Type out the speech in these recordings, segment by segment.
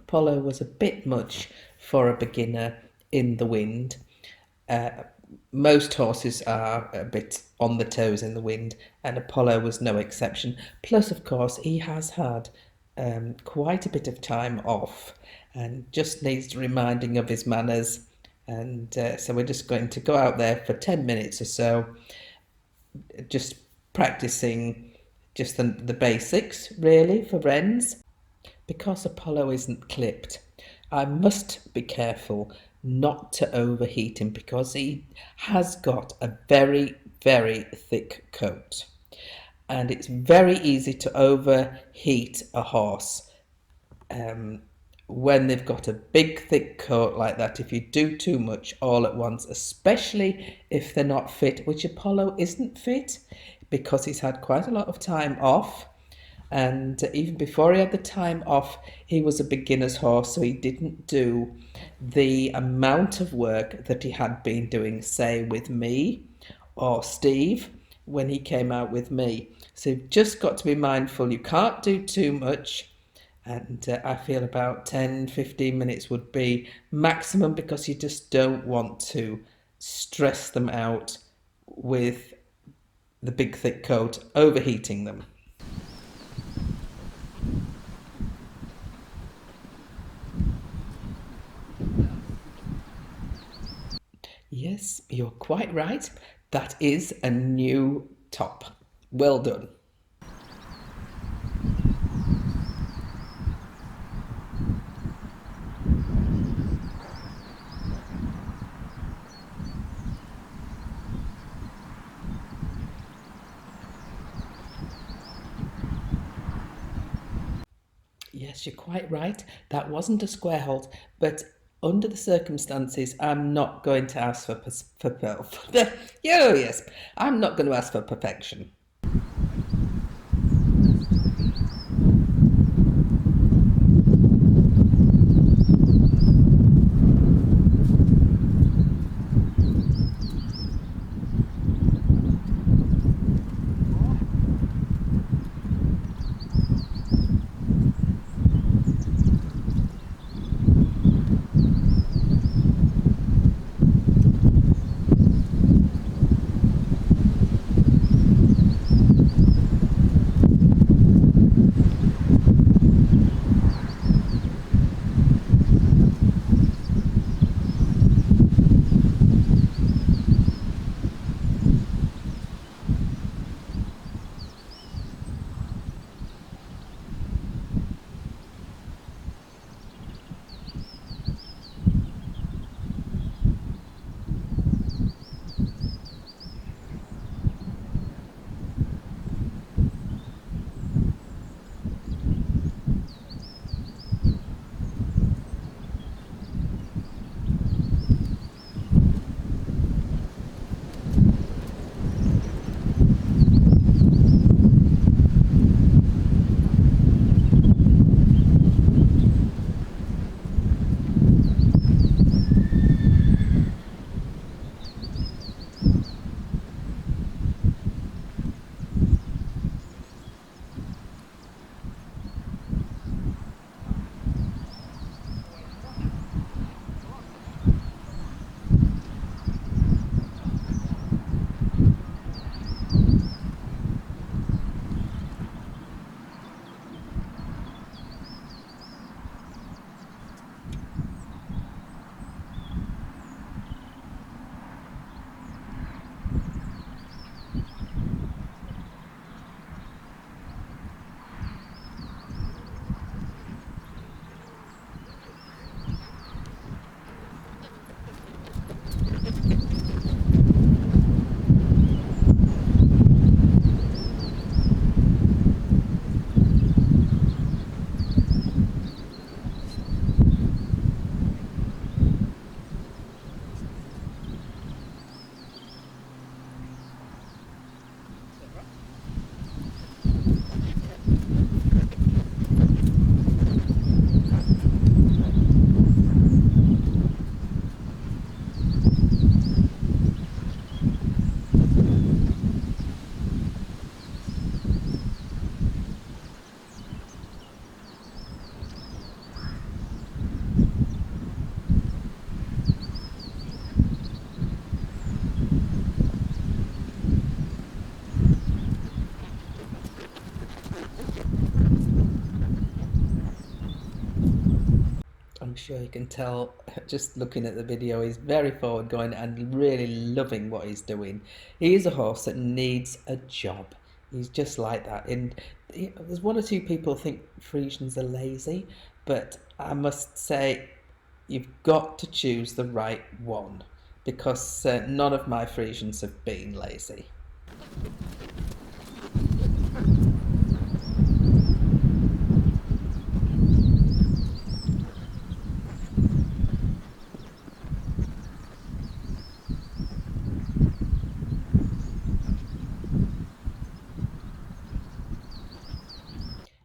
Apollo was a bit much for a beginner in the wind. Most horses are a bit on the toes in the wind, and Apollo was no exception. Plus, of course, he has had quite a bit of time off and just needs reminding of his manners. And so we're just going to go out there for 10 minutes or so, just practicing just the basics, really, for wrens. Because Apollo isn't clipped, I must be careful not to overheat him because he has got a very, very thick coat. And it's very easy to overheat a horse when they've got a big, thick coat like that. If you do too much all at once, especially if they're not fit, which Apollo isn't fit because he's had quite a lot of time off. And even before he had the time off, he was a beginner's horse, so he didn't do the amount of work that he had been doing, say, with me or Steve when he came out with me. So you've just got to be mindful. You can't do too much. And I feel about 10-15 minutes would be maximum because you just don't want to stress them out with the big thick coat, overheating them. Yes, you're quite right. That is a new top. Well done. Yes, you're quite right. That wasn't a square halt, but under the circumstances, I'm not going to ask yes, I'm not going to ask for perfection. sure you can tell just looking at the video, he's very forward going and really loving what he's doing. He is a horse that needs a job. He's just like that. And there's one or two people think Friesians are lazy, but I must say you've got to choose the right one, because none of my Friesians have been lazy.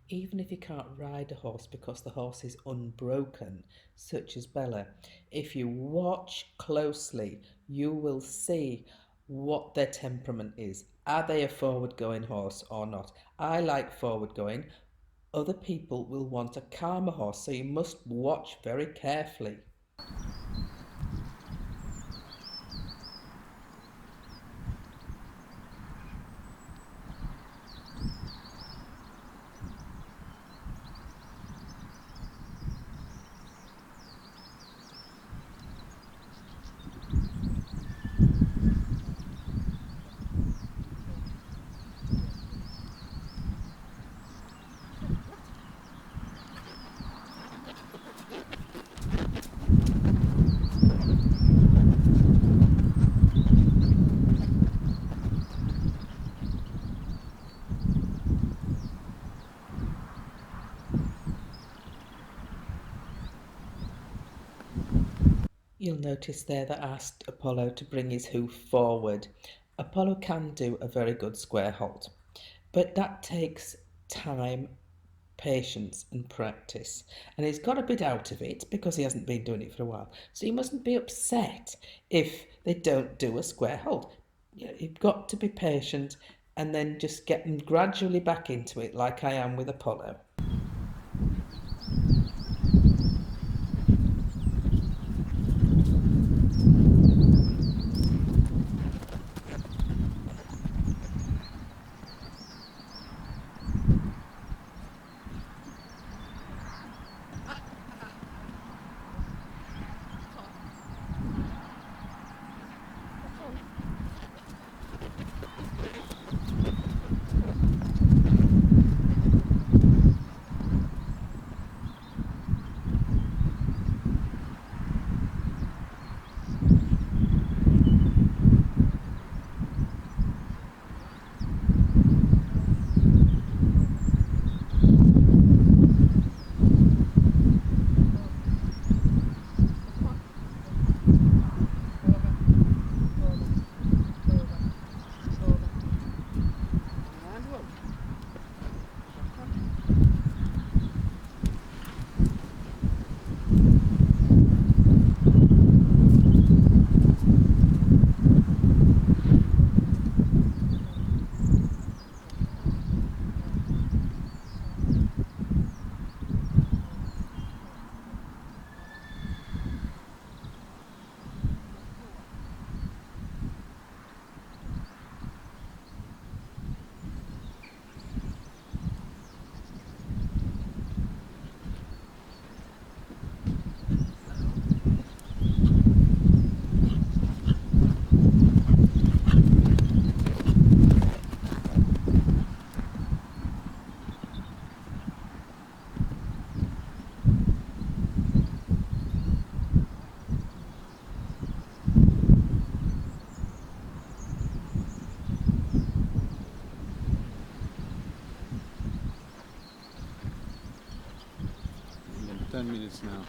Even if you can't ride a horse because the horse is unbroken, such as Bella, if you watch closely, you will see what their temperament is. Are they a forward-going horse or not? I like forward-going. Other people will want a calmer horse, so you must watch very carefully. You'll notice there that I asked Apollo to bring his hoof forward. Apollo can do a very good square halt, but that takes time, patience and practice, and he's got a bit out of it because he hasn't been doing it for a while. So you mustn't be upset if they don't do a square halt. You've got to be patient and then just get them gradually back into it, like I am with Apollo. Minutes now.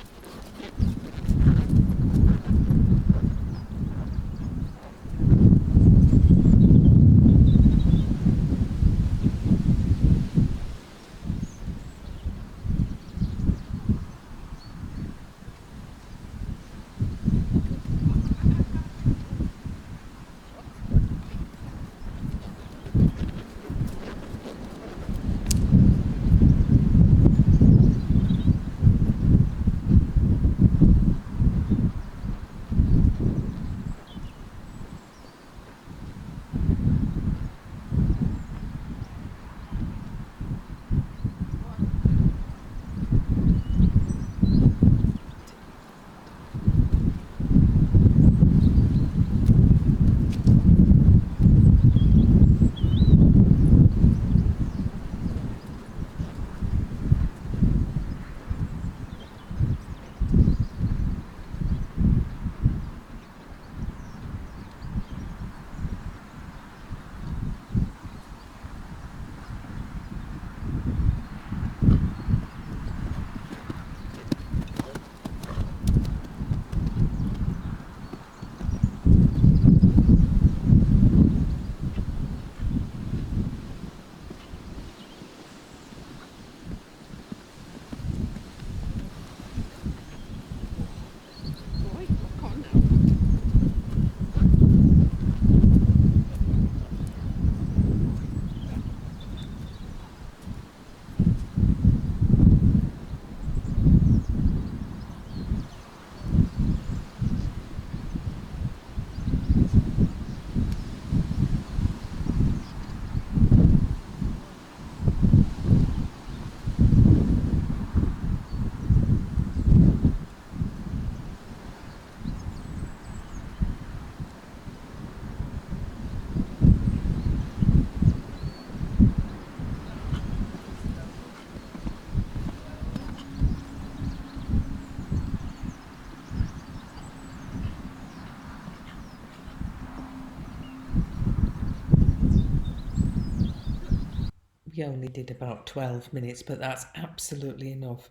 We only did about 12 minutes, but that's absolutely enough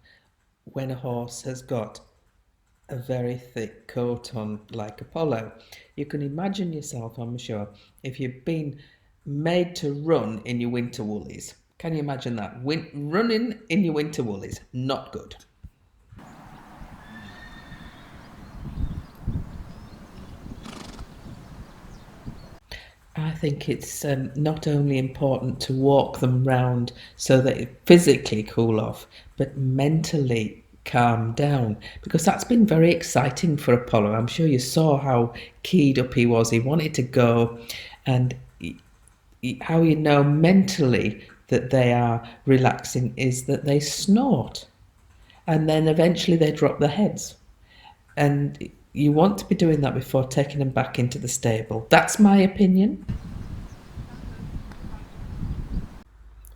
when a horse has got a very thick coat on like a polo. You can imagine yourself, I'm sure, if you've been made to run in your winter woolies. Can you imagine that? Running in your winter woolies, not good. I think it's not only important to walk them round so that it physically cool off, but mentally calm down, because that's been very exciting for Apollo. I'm sure you saw how keyed up he was. He wanted to go, and how you know mentally that they are relaxing is that they snort, and then eventually they drop their heads. And you want to be doing that before taking them back into the stable. That's my opinion.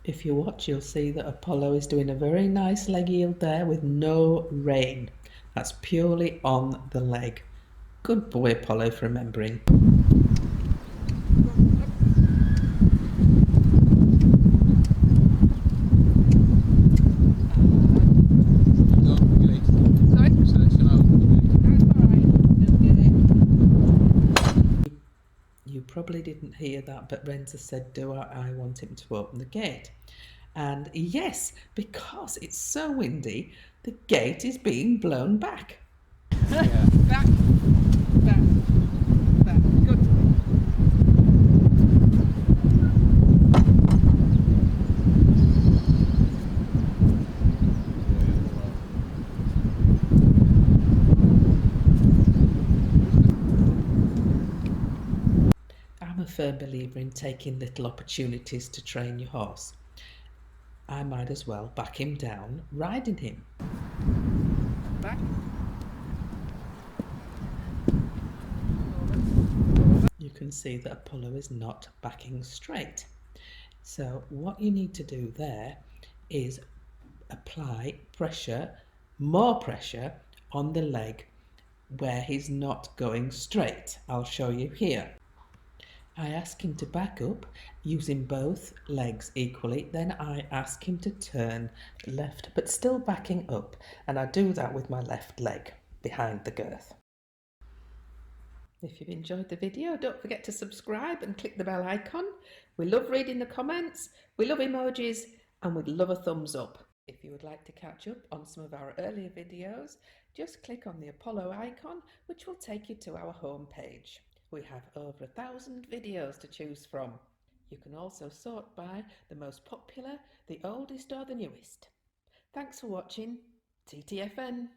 If you watch, you'll see that Apollo is doing a very nice leg yield there with no rein. That's purely on the leg. Good boy, Apollo, for remembering. You probably didn't hear that, but Renza said, do I want him to open the gate? And yes, because it's so windy, the gate is being blown back. Yeah. Back, back, back. Good. I'm a firm believer in taking little opportunities to train your horse. I might as well back him down, riding him. Back. You can see that Apollo is not backing straight. So what you need to do there is apply pressure, more pressure on the leg where he's not going straight. I'll show you here. I ask him to back up using both legs equally, then I ask him to turn left but still backing up, and I do that with my left leg behind the girth. If you've enjoyed the video, don't forget to subscribe and click the bell icon. We love reading the comments, we love emojis, and we'd love a thumbs up. If you would like to catch up on some of our earlier videos, just click on the Apollo icon, which will take you to our home page. We have over 1,000 videos to choose from. You can also sort by the most popular, the oldest or the newest. Thanks for watching. TTFN.